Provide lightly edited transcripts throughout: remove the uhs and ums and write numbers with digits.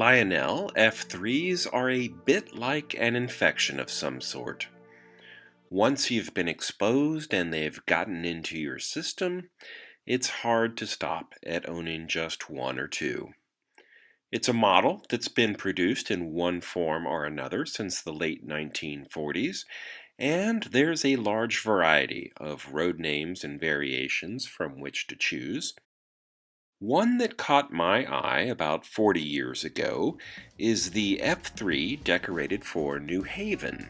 Lionel F3s are a bit like an infection of some sort. Once you've been exposed and they've gotten into your system, it's hard to stop at owning just one or two. It's a model that's been produced in one form or another since the late 1940s, and there's a large variety of road names and variations from which to choose. One that caught my eye about 40 years ago is the F3 decorated for New Haven.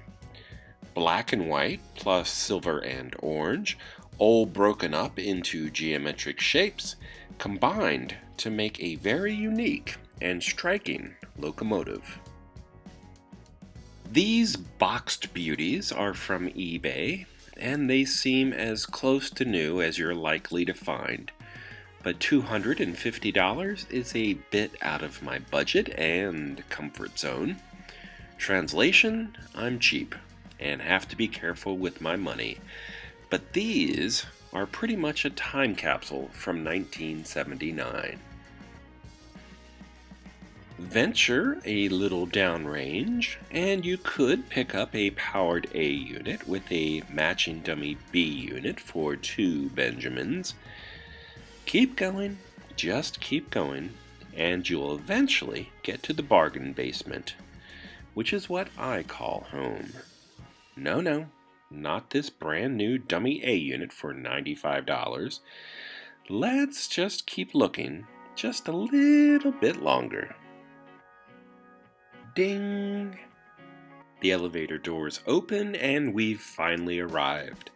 Black and white plus silver and orange, all broken up into geometric shapes, combined to make a very unique and striking locomotive. These boxed beauties are from eBay, and they seem as close to new as you're likely to find. But $250 is a bit out of my budget and comfort zone. Translation, I'm cheap and have to be careful with my money. But these are pretty much a time capsule from 1979. Venture a little downrange, and you could pick up a powered A unit with a matching dummy B unit for 2 Benjamins. Keep going, just keep going, and you'll eventually get to the bargain basement, which is what I call home. No, not this brand new dummy A unit for $95. Let's just keep looking just a little bit longer. Ding! The elevator doors open and we've finally arrived.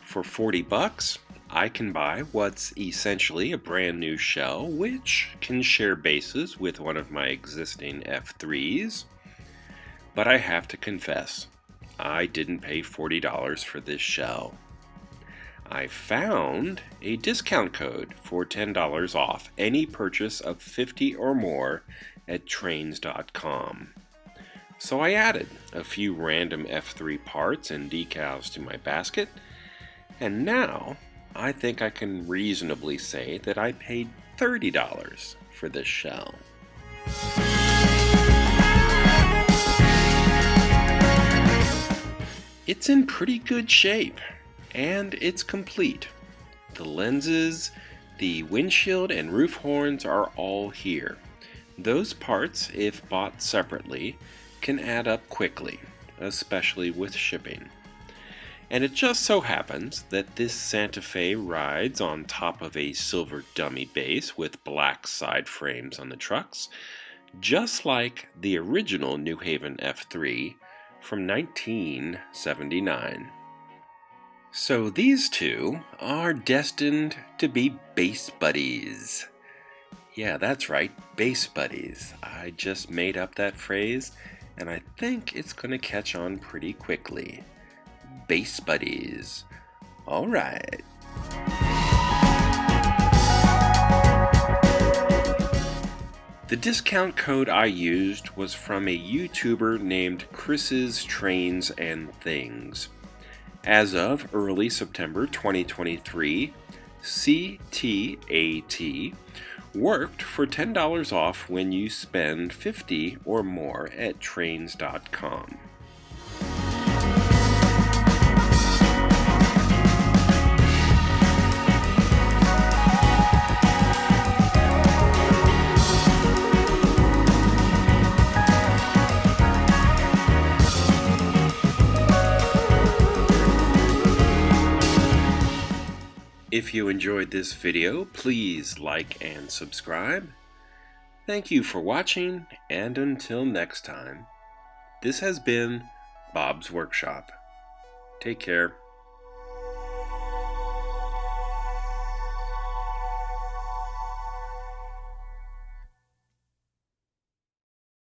For $40, I can buy what's essentially a brand new shell, which can share bases with one of my existing F3s. But I have to confess, I didn't pay $40 for this shell. I found a discount code for $10 off any purchase of 50 or more at trains.com. So I added a few random F3 parts and decals to my basket, and now I think I can reasonably say that I paid $30 for this shell. It's in pretty good shape, and it's complete. The lenses, the windshield, and roof horns are all here. Those parts, if bought separately, can add up quickly, especially with shipping. And it just so happens that this Santa Fe rides on top of a silver dummy base with black side frames on the trucks, just like the original New Haven F3 from 1979. So these two are destined to be base buddies. Yeah, that's right, base buddies. I just made up that phrase, and I think it's going to catch on pretty quickly. Base buddies. All right. The discount code I used was from a YouTuber named Chris's Trains and Things. As of early September 2023, CTAT worked for $10 off when you spend 50 or more at trains.com. If you enjoyed this video, please like and subscribe. Thank you for watching, and until next time, this has been Bob's Workshop. Take care.